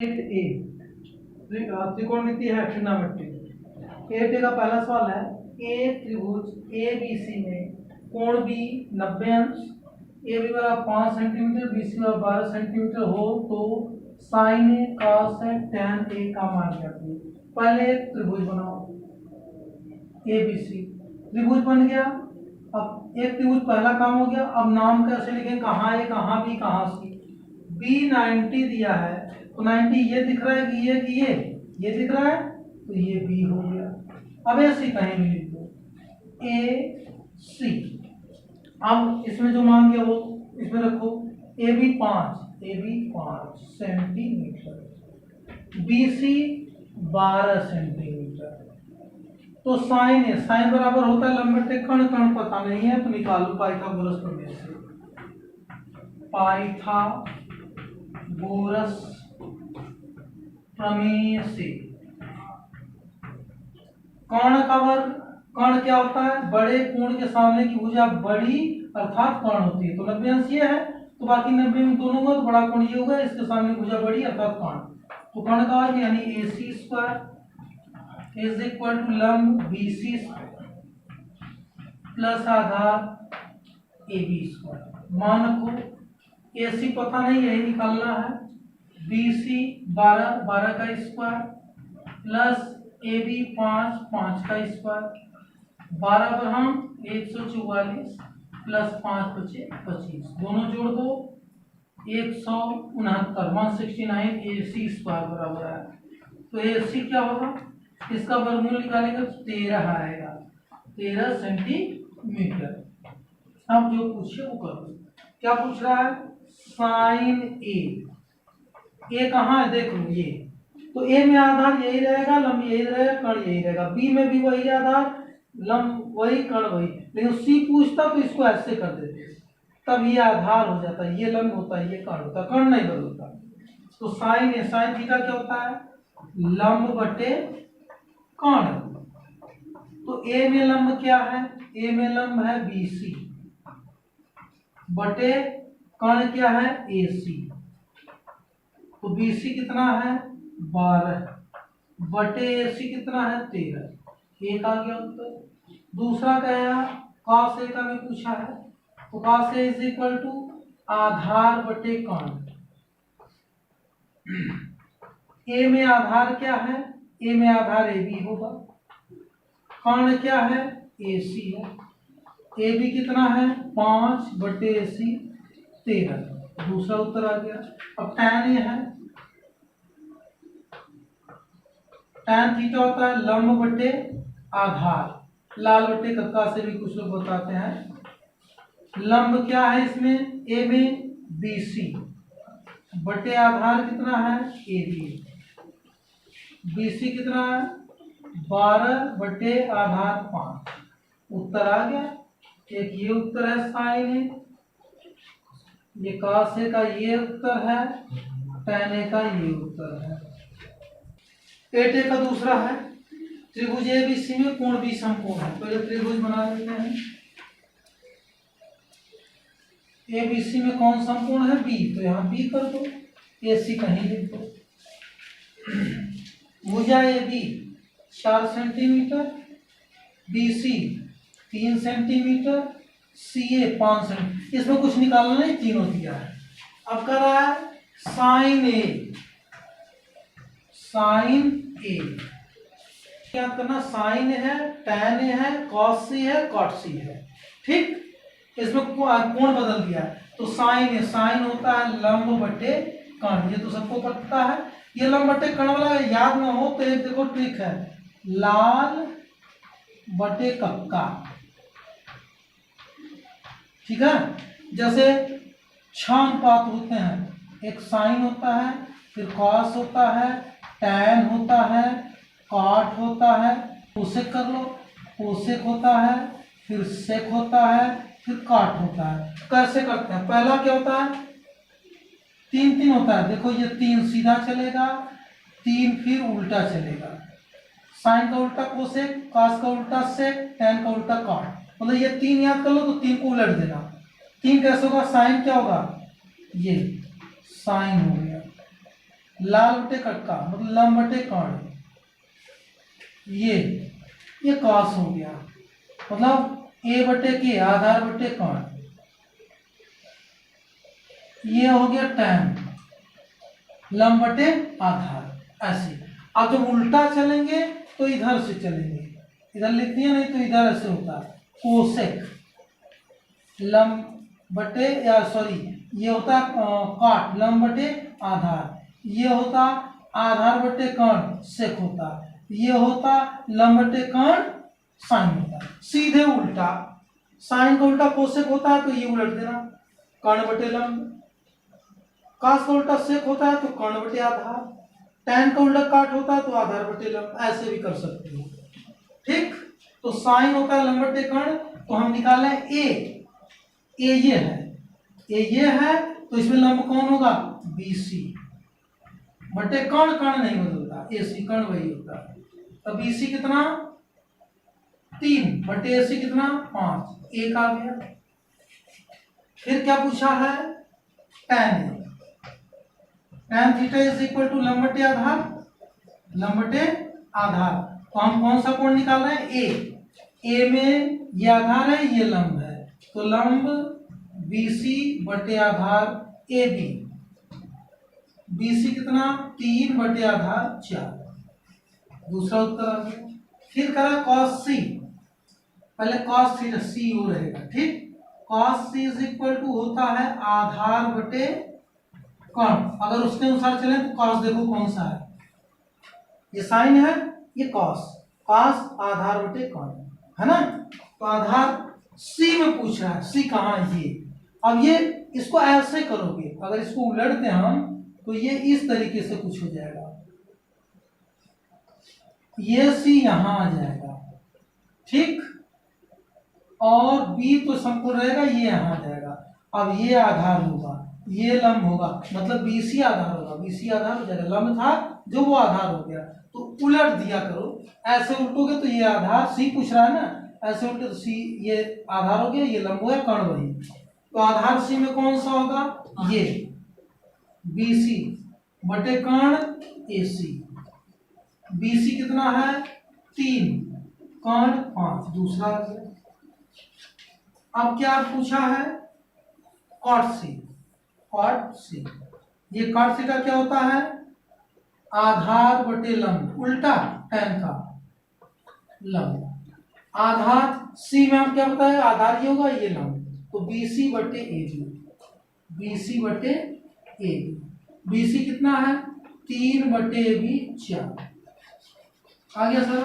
ए त्रिकोणमिति है trigonometry. 8A का पहला सवाल है, ए त्रिभुज ए बी सी में कोण बी 90 अंश, ए बी बराबर 5 सेंटीमीटर, बी सी बराबर 12 सेंटीमीटर हो तो sign A cos A tan A का मान ज्ञात कीजिए। पहले एक त्रिभुज बनाओ ए बी सी, त्रिभुज बन गया। अब एक त्रिभुज पहला काम हो गया। अब नाम कैसे लिखें, कहाँ ए कहाँ बी कहाँ सी। बी 90 दिया है तो 90 ये दिख रहा है कि ये दिख रहा है तो ये बी हो गया। अब ऐसे कहीं भी लिख दो ए सी। अब इसमें जो मान गया वो इसमें रखो। A B 5 centimetre, B C 12 centimetre. तो साइन बराबर होता है लंब बटे कण, कण पता नहीं है तो निकालो पाइथागोरस प्रमेय से। पाइथागोरस प्रमेय से कर्ण का वर्ग, कर्ण क्या होता है, बड़े कोण के सामने की भुजा बड़ी अर्थात कर्ण होती है। तो 90 अंश ये है तो बाकी 90 में दोनों में तो बड़ा कोण ये होगा, इसके सामने भुजा बड़ी अर्थात कर्ण। तो कर्ण का वर्ग यानी AC square is equal to लंब BC प्लस आधार AB स्क्वायर। मान रखो AC पता नहीं यही निकालना है, BC 12 का स्क्वायर प्लस AB 5 का स्क्वायर, 12 पर हम 144 प्लस 5 बचे 25, दोनों जोड़ दो 169 AC स्क्वायर बराबर है। तो AC क्या होगा, इसका वर्गमूल निकालेंगे तो 13 आएगा, 13 सेंटीमीटर। अब जो पूछे वो करो। क्या पूछ रहा है, साइन ए कहाँ है देख लो, ये तो ए में आधार यही रहेगा, लंब यही रहेगा, कण यही रहेगा। बी में भी वही आधार, लंब वही, कण वही। लेकिन सी पूछता तो इसको ऐसे कर देते, तब ये आधार हो जाता है, ये लंब होता है, ये कण होता है, कण नहीं बदलता। तो साइन थीटा क्या होता है, लंब बटे कण। तो ए में लंब क्या है, ए में लंब है BC बटे कण क्या है AC। तो BC कितना है 12 बटे AC कितना है 13, एक आ गया उत्तर। दूसरा क्या है, cos A का भी पूछा है, तो cos A is equal to आधार बटे कण। A में आधार क्या है, A में आधार AB होगा, कण क्या है AC है। AB कितना है 5 बटे AC 13, दूसरा उत्तर आ गया। अब tan A है, tan थीटा होता है लंब बटे आधार, लाल बटे कक्का से भी कुछ लोग बताते हैं। लंब क्या है इसमें, ए में BC बटे आधार कितना है AB, BC कितना है 12 बटे आधार 5, उत्तर आ गया। एक ये उत्तर है साइन ए, ये cos A का ये उत्तर है, tan A का ये उत्तर है। 8A का दूसरा है, त्रिभुज ABC में कोण B समकोण है। पहले त्रिभुज बना लेते हैं। ABC में कौन समकोण है B, तो यहाँ B कर दो, AC कहीं लिख दो। भुजा AB 4 centimetre, BC 3 centimetre, CA 5 centimetre. इसमें कुछ निकालना नहीं, तीनों दिया है। अब कर रहा है साइन ए, याद करना साइन है, tan है, cos C है, cot C है, ठीक। इसमें कोण बदल दिया है तो साइन होता है लंब बटे कण, ये तो सबको पता है। ये लंब बटे कण वाला याद ना हो तो एक देखो ट्रिक है, लाल बटे कक्का, ठीक है। जैसे 6 अनुपात होते हैं, एक साइन होता है, फिर कॉस होता है, टैन होता है, कॉट होता है, कोसेक कर लो, कोसेक होता है, फिर सेक होता है, फिर काट होता है। कैसे करते हैं, पहला क्या होता है 3 होता है, देखो ये 3 सीधा चलेगा, 3 फिर उल्टा चलेगा। साइन का उल्टा कोसेक, कॉस का उल्टा सेक, टैन का उल्टा काट, मतलब ये 3 याद कर लो तो 3 को उलट देना। 3 कैसे होगा, साइन क्या होगा, ये साइन हो गया, लाल बटे कटका मतलब लंब बटे कर्ण, ये कॉस हो गया, मतलब ए बटे के आधार बटे कर्ण, ये हो गया टैन लंब बटे आधार। ऐसे अब जब उल्टा चलेंगे तो इधर से चलेंगे, इधर लिख दिया, नहीं तो इधर ऐसे होता है कोसेक लंब बटे या सॉरी ये होता काट लंब बटे आधार, ये होता आधार बटे कर्ण सेक होता, ये होता लंब बटे कर्ण साइन होता। सीधे उल्टा, साइन का उल्टा कोसेक होता है तो ये उलट देना कर्ण बटे लंब, कास का उल्टा सेक होता है तो कर्ण बटे आधार, टैन का उल्टा काट होता है तो आधार बटे लंब, ऐसे भी कर सकते हो। ठीक, तो साइन होता है लंब बटे कर्ण, तो हम निकालें ए ये है, ये है तो इसमें लंब कौन होगा BC बटे कर्ण, कर्ण नहीं बदलता, AC कर्ण वही होता है। तो BC कितना 3 बटे AC कितना 5, 1 आ गया। फिर क्या पूछा है tan theta is equal to लंब बटे आधार, लंब बटे आधार, तो हम कौन सा कोण निकाल रहे हैं ए में ये आधार है ये लंब है, तो लंब BC बटे आधार AB, BC कितना 3 बटे आधार 4, दूसरा उत्तर आ गया। फिर करा cos C, पहले cos थीटा C हो रहेगा, ठीक, cos C is equal to होता है आधार बटे कर्ण, अगर उसके अनुसार चले तो cos देखो कौन सा है, ये साइन है ये cos आधार बटे कर्ण है ना, तो आधार C में पूछ रहा है, C कहाँ है ये, अब ये इसको ऐसे करोगे, अगर इसको उलटते हम तो ये इस तरीके से कुछ हो जाएगा, ये C यहां आ जाएगा, ठीक, और B तो संपूर्ण रहेगा, ये यहां आ जाएगा। अब ये आधार होगा, ये लंब होगा, मतलब BC आधार होगा, BC आधार हो जाएगा, लंब था जो वो आधार हो गया, तो उलट दिया करो, ऐसे उल्टोगे तो ये आधार C पूछ रहा है ना, ऐसे उल्टे तो C ये आधार हो गया, ये लंब हो गया, कर्ण वही, तो आधार C में कौन सा होगा ये BC बटे कर्ण AC, BC कितना है 3 कर्ण 5, दूसरा आ गया। अब क्या पूछा है cot C, ये cot C का क्या होता है आधार बटे लंब, उल्टा tan का लंब, आधार C में हम क्या बताया आधार ये होगा ये लंब, तो BC बटे AB, BC बटे AB, BC कितना है 3 बटे AB 4 आ गया सर।